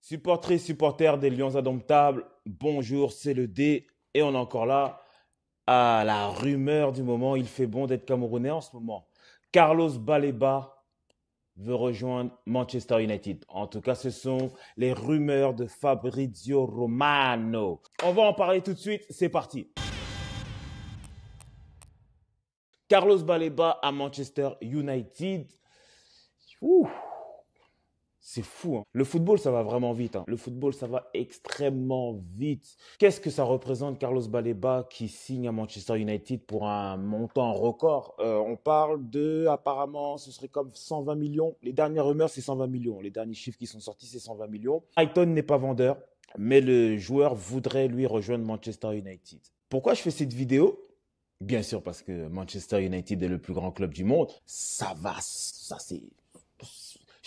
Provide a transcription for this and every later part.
Supportrices, supporters des Lions Indomptables, bonjour, c'est le D et on est encore là. Ah, la rumeur du moment, il fait bon d'être Camerounais en ce moment. Carlos Baleba veut rejoindre Manchester United. En tout cas, ce sont les rumeurs de Fabrizio Romano. On va en parler tout de suite, c'est parti. Carlos Baleba à Manchester United. Ouh. C'est fou, hein. Le football, ça va vraiment vite, hein. Le football, ça va extrêmement vite. Qu'est-ce que ça représente, Carlos Baleba, qui signe à Manchester United pour un montant record? On parle de, apparemment, ce serait comme 120 millions. Les dernières rumeurs, c'est 120 millions. Les derniers chiffres qui sont sortis, c'est 120 millions. Brighton n'est pas vendeur, mais le joueur voudrait, lui, rejoindre Manchester United. Pourquoi je fais cette vidéo? Bien sûr, parce que Manchester United est le plus grand club du monde. Ça va, ça c'est...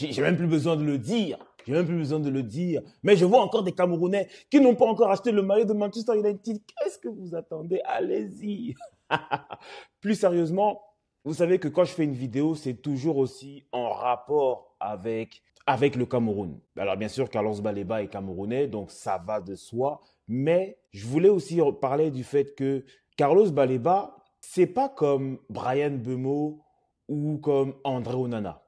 J'ai même plus besoin de le dire. J'ai même plus besoin de le dire. Mais je vois encore des Camerounais qui n'ont pas encore acheté le maillot de Manchester United. Qu'est-ce que vous attendez? Allez-y. Plus sérieusement, vous savez que quand je fais une vidéo, c'est toujours aussi en rapport avec le Cameroun. Alors bien sûr, Carlos Baleba est camerounais, donc ça va de soi. Mais je voulais aussi parler du fait que Carlos Baleba, c'est pas comme Bryan Mbeumo ou comme André Onana.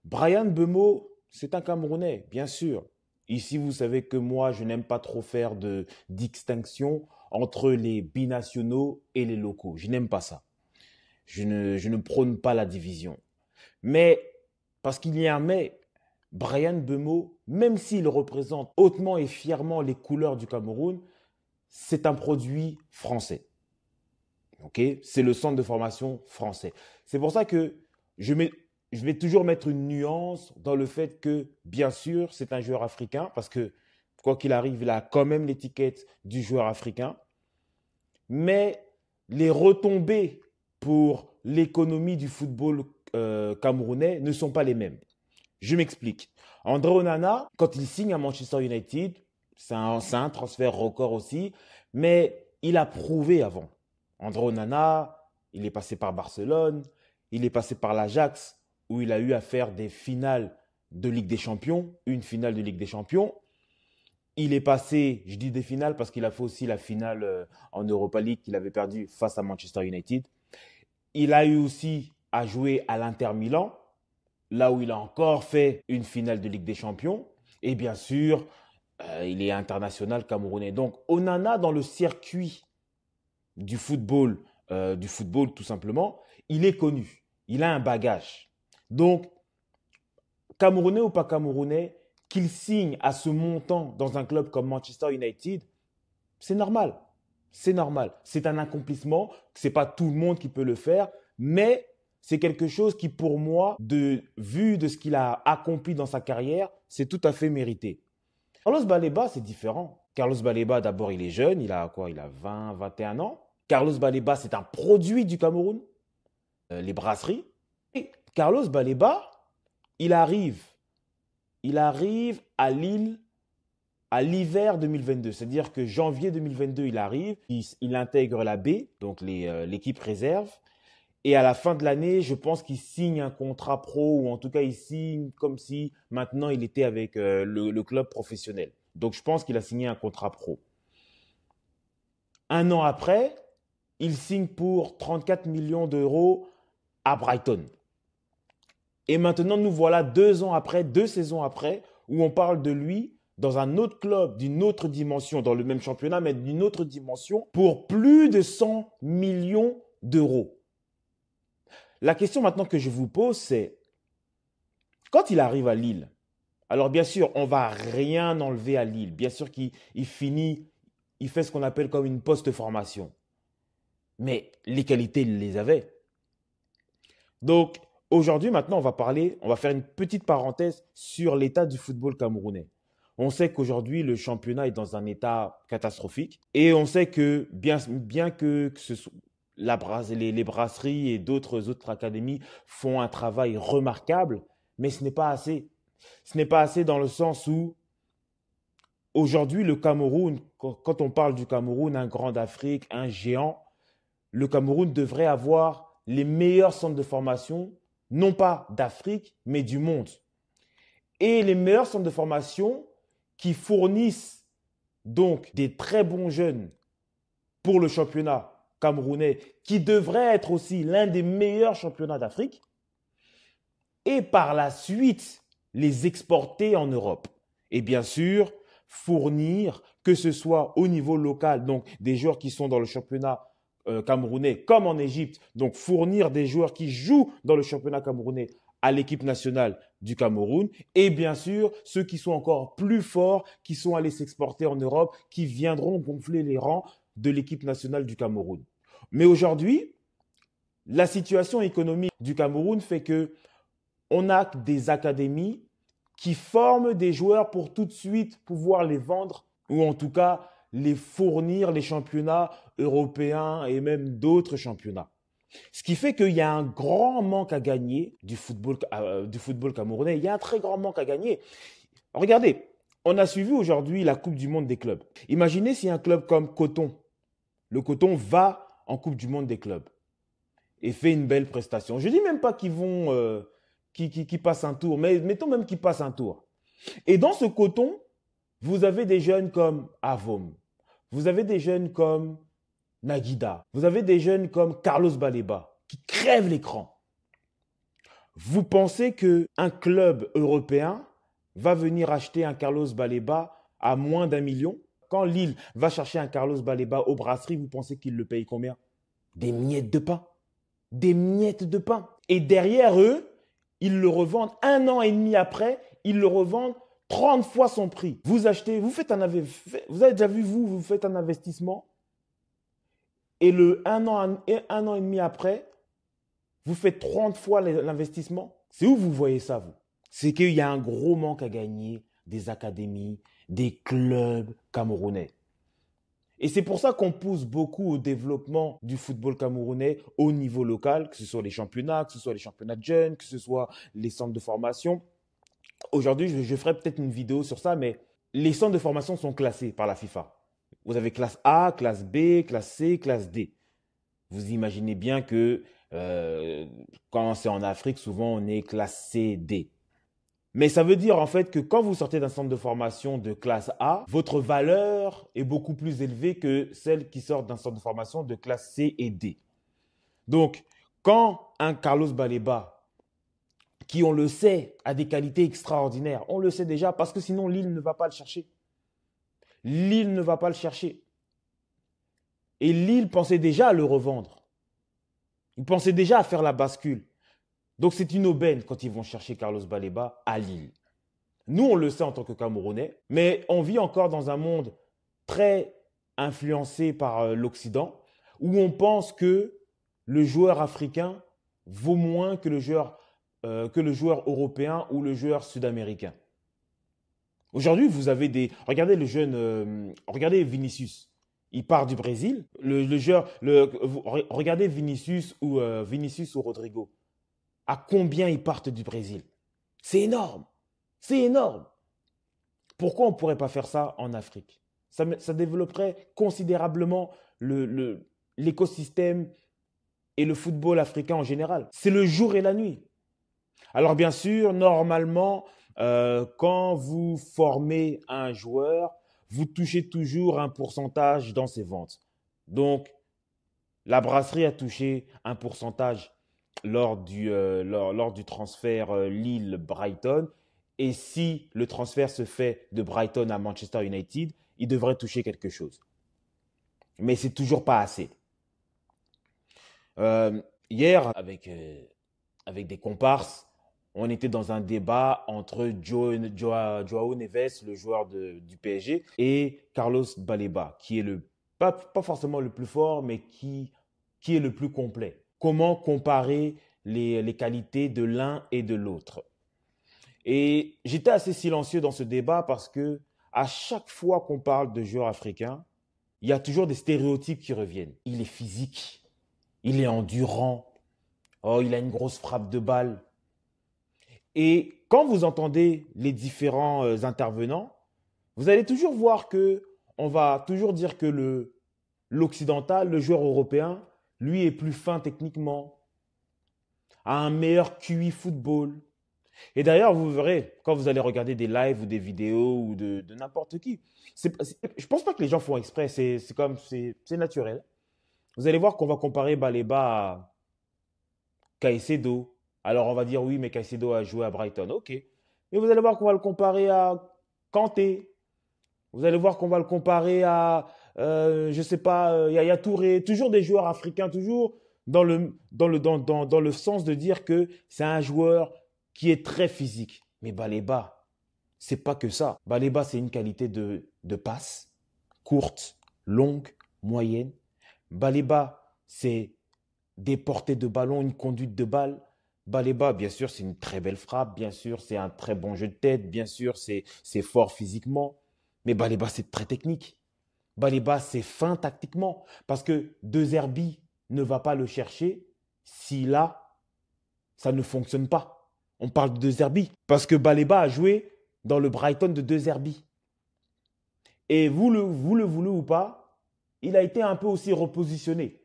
Bryan Mbeumo, c'est un Camerounais, bien sûr. Ici, vous savez que moi, je n'aime pas trop faire de distinction entre les binationaux et les locaux. Je n'aime pas ça. Je ne prône pas la division. Mais, parce qu'il y a un mais, Bryan Mbeumo, même s'il représente hautement et fièrement les couleurs du Cameroun, c'est un produit français. Okay? C'est le centre de formation français. C'est pour ça que je vais toujours mettre une nuance dans le fait que, bien sûr, c'est un joueur africain, parce que, quoi qu'il arrive, il a quand même l'étiquette du joueur africain. Mais les retombées pour l'économie du football camerounais ne sont pas les mêmes. Je m'explique. André Onana, quand il signe à Manchester United, c'est un transfert record aussi, mais il a prouvé avant. André Onana, il est passé par Barcelone, il est passé par l'Ajax, où il a eu à faire des finales de Ligue des Champions, une finale de Ligue des Champions. Il est passé, je dis des finales parce qu'il a fait aussi la finale en Europa League qu'il avait perdu face à Manchester United. Il a eu aussi à jouer à l'Inter Milan, là où il a encore fait une finale de Ligue des Champions. Et bien sûr, il est international camerounais. Donc, Onana, dans le circuit du football tout simplement, il est connu. Il a un bagage. Donc, Camerounais ou pas Camerounais, qu'il signe à ce montant dans un club comme Manchester United, c'est normal. C'est normal. C'est un accomplissement. Ce n'est pas tout le monde qui peut le faire, mais c'est quelque chose qui, pour moi, vu de ce qu'il a accompli dans sa carrière, c'est tout à fait mérité. Carlos Baleba, c'est différent. Carlos Baleba, d'abord, il est jeune. Il a quoi? Il a 20, 21 ans. Carlos Baleba, c'est un produit du Cameroun. Les brasseries. Et Carlos Baleba, il arrive à Lille à l'hiver 2022. C'est-à-dire que janvier 2022, il arrive, il intègre la B, donc l'équipe réserve. Et à la fin de l'année, je pense qu'il signe un contrat pro, ou en tout cas, il signe comme si maintenant il était avec le club professionnel. Donc, je pense qu'il a signé un contrat pro. Un an après, il signe pour 34 millions d'euros à Brighton. Et maintenant, nous voilà 2 ans après, 2 saisons après, où on parle de lui dans un autre club, d'une autre dimension, dans le même championnat, mais d'une autre dimension, pour plus de 100 millions d'euros. La question maintenant que je vous pose, c'est, quand il arrive à Lille, alors bien sûr, on ne va rien enlever à Lille. Bien sûr qu'il finit, il fait ce qu'on appelle comme une post-formation. Mais les qualités, il les avait. Donc, aujourd'hui, maintenant, on va faire une petite parenthèse sur l'état du football camerounais. On sait qu'aujourd'hui, le championnat est dans un état catastrophique. Et on sait que bien que les brasseries et d'autres autres académies font un travail remarquable, mais ce n'est pas assez. Ce n'est pas assez dans le sens où aujourd'hui, le Cameroun, quand on parle du Cameroun, un grand d'Afrique, un géant, le Cameroun devrait avoir les meilleurs centres de formation, non pas d'Afrique, mais du monde. Et les meilleurs centres de formation, qui fournissent donc des très bons jeunes pour le championnat camerounais, qui devrait être aussi l'un des meilleurs championnats d'Afrique, et par la suite les exporter en Europe. Et bien sûr, fournir, que ce soit au niveau local, donc des joueurs qui sont dans le championnat camerounais, comme en Égypte, donc fournir des joueurs qui jouent dans le championnat camerounais à l'équipe nationale du Cameroun, et bien sûr, ceux qui sont encore plus forts, qui sont allés s'exporter en Europe, qui viendront gonfler les rangs de l'équipe nationale du Cameroun. Mais aujourd'hui, la situation économique du Cameroun fait que on a des académies qui forment des joueurs pour tout de suite pouvoir les vendre ou en tout cas les fournir les championnats européens et même d'autres championnats. Ce qui fait qu'il y a un grand manque à gagner du football camerounais. Il y a un très grand manque à gagner. Regardez, on a suivi aujourd'hui la Coupe du Monde des clubs. Imaginez si un club comme Coton, le Coton va en Coupe du Monde des clubs et fait une belle prestation. Je ne dis même pas qu'ils vont, qui passent un tour, mais mettons même qu'ils passent un tour. Et dans ce Coton, vous avez des jeunes comme Avom, vous avez des jeunes comme Naguida, vous avez des jeunes comme Carlos Baleba qui crèvent l'écran. Vous pensez qu'un club européen va venir acheter un Carlos Baleba à moins d'1 million? Quand Lille va chercher un Carlos Baleba aux brasseries, vous pensez qu'il le paye combien? Des miettes de pain. Des miettes de pain. Et derrière eux, ils le revendent 1 an et demi après, ils le revendent 30 fois son prix. Vous achetez, vous avez déjà vu, vous faites un investissement et un an et demi après, vous faites 30 fois l'investissement. C'est où vous voyez ça, vous? C'est qu'il y a un gros manque à gagner des académies, des clubs camerounais. Et c'est pour ça qu'on pousse beaucoup au développement du football camerounais au niveau local, que ce soit les championnats, que ce soit les championnats de jeunes, que ce soit les centres de formation. Aujourd'hui, je ferai peut-être une vidéo sur ça, mais les centres de formation sont classés par la FIFA. Vous avez classe A, classe B, classe C, classe D. Vous imaginez bien que quand c'est en Afrique, souvent on est classe C, D. Mais ça veut dire en fait que quand vous sortez d'un centre de formation de classe A, votre valeur est beaucoup plus élevée que celle qui sort d'un centre de formation de classe C et D. Donc, quand un Carlos Baleba, qui on le sait a des qualités extraordinaires, on le sait déjà parce que sinon Lille ne va pas le chercher. Lille ne va pas le chercher. Et Lille pensait déjà à le revendre. Il pensait déjà à faire la bascule. Donc c'est une aubaine quand ils vont chercher Carlos Baleba à Lille. Nous, on le sait en tant que Camerounais, mais on vit encore dans un monde très influencé par l'Occident, où on pense que le joueur africain vaut moins que le joueur européen ou le joueur sud-américain. Aujourd'hui, vous avez des... Regardez le jeune... regardez Vinicius. Il part du Brésil. Regardez Vinicius ou Rodrigo. À combien ils partent du Brésil? C'est énorme. C'est énorme. Pourquoi on ne pourrait pas faire ça en Afrique? Ça développerait considérablement l'écosystème et le football africain en général. C'est le jour et la nuit. Alors bien sûr, normalement, quand vous formez un joueur, vous touchez toujours un pourcentage dans ses ventes. Donc, la brasserie a touché un pourcentage lors du transfert Lille-Brighton. Et si le transfert se fait de Brighton à Manchester United, il devrait toucher quelque chose. Mais c'est toujours pas assez. Hier, avec des comparses, on était dans un débat entre Joao Neves, le joueur du PSG, et Carlos Baleba, qui est pas forcément le plus fort, mais qui est le plus complet. Comment comparer les qualités de l'un et de l'autre? Et j'étais assez silencieux dans ce débat parce que à chaque fois qu'on parle de joueurs africains, il y a toujours des stéréotypes qui reviennent. Il est physique, il est endurant, oh, il a une grosse frappe de balle. Et quand vous entendez les différents intervenants, vous allez toujours voir que on va toujours dire que l'occidental, le joueur européen, lui est plus fin techniquement, a un meilleur QI football, Et d'ailleurs, vous verrez, quand vous allez regarder des lives ou des vidéos ou de n'importe qui, je pense pas que les gens font exprès, c'est naturel. Vous allez voir qu'on va comparer Baleba à Caicedo. Alors on va dire oui, mais Caicedo a joué à Brighton, ok. Mais vous allez voir qu'on va le comparer à Kanté. Vous allez voir qu'on va le comparer à, je sais pas, Yaya Touré. Toujours des joueurs africains, toujours dans le sens de dire que c'est un joueur qui est très physique. Mais Baleba, c'est pas que ça. Baleba, c'est une qualité de passe, courte, longue, moyenne. Baleba, c'est des portées de ballon, une conduite de balle. Baleba, bien sûr, c'est une très belle frappe. Bien sûr, c'est un très bon jeu de tête. Bien sûr, c'est fort physiquement. Mais Baleba, c'est très technique. Baleba, c'est fin tactiquement. Parce que De Zerbi ne va pas le chercher si là, ça ne fonctionne pas. On parle de De Zerbi. Parce que Baleba a joué dans le Brighton de De Zerbi. Et vous le voulez ou pas, il a été un peu aussi repositionné.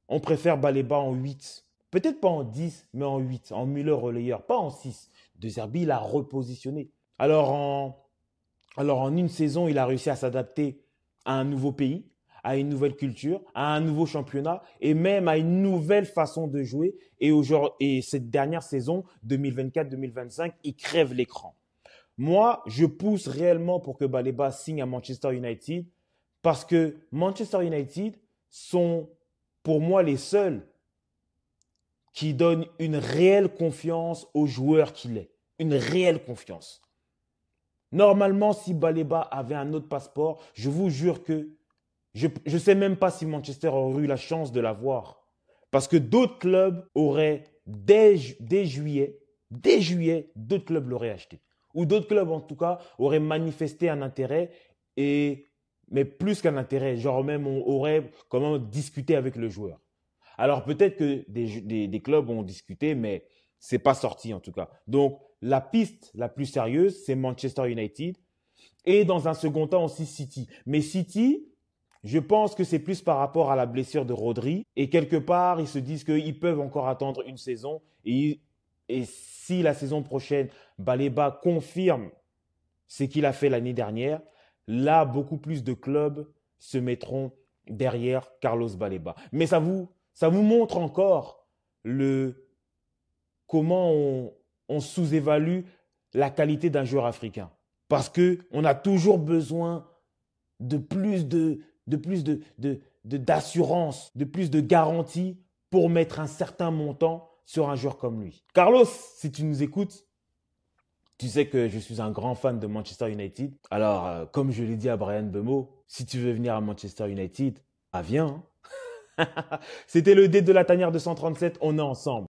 On préfère Baleba en 8. Peut-être pas en 10, mais en 8. En Müller relayeur, pas en 6. De Zerbi, il a repositionné. Alors en une saison, il a réussi à s'adapter à un nouveau pays, à une nouvelle culture, à un nouveau championnat et même à une nouvelle façon de jouer. Et cette dernière saison, 2024-2025, il crève l'écran. Moi, je pousse réellement pour que Baleba signe à Manchester United parce que Manchester United sont pour moi les seuls qui donnent une réelle confiance au joueur qu'il est. Une réelle confiance. Normalement, si Baleba avait un autre passeport, je vous jure que je ne sais même pas si Manchester aurait eu la chance de l'avoir. Parce que d'autres clubs auraient, dès juillet, d'autres clubs l'auraient acheté. Ou d'autres clubs, en tout cas, auraient manifesté un intérêt, mais plus qu'un intérêt, genre même on aurait comment discuté avec le joueur. Alors peut-être que des clubs ont discuté, mais c'est pas sorti en tout cas. Donc la piste la plus sérieuse, c'est Manchester United. Et dans un second temps aussi City. Mais City, je pense que c'est plus par rapport à la blessure de Rodri. Et quelque part, ils se disent qu'ils peuvent encore attendre une saison. Et si la saison prochaine, Baleba confirme ce qu'il a fait l'année dernière, là, beaucoup plus de clubs se mettront derrière Carlos Baleba. Mais ça vous montre encore comment on sous-évalue la qualité d'un joueur africain. Parce qu'on a toujours besoin de plus d'assurance, de plus de garantie pour mettre un certain montant sur un joueur comme lui. Carlos, si tu nous écoutes, tu sais que je suis un grand fan de Manchester United. Alors, comme je l'ai dit à Brian Bemo, si tu veux venir à Manchester United, viens. Hein. C'était le dé de la tanière 237, on est ensemble.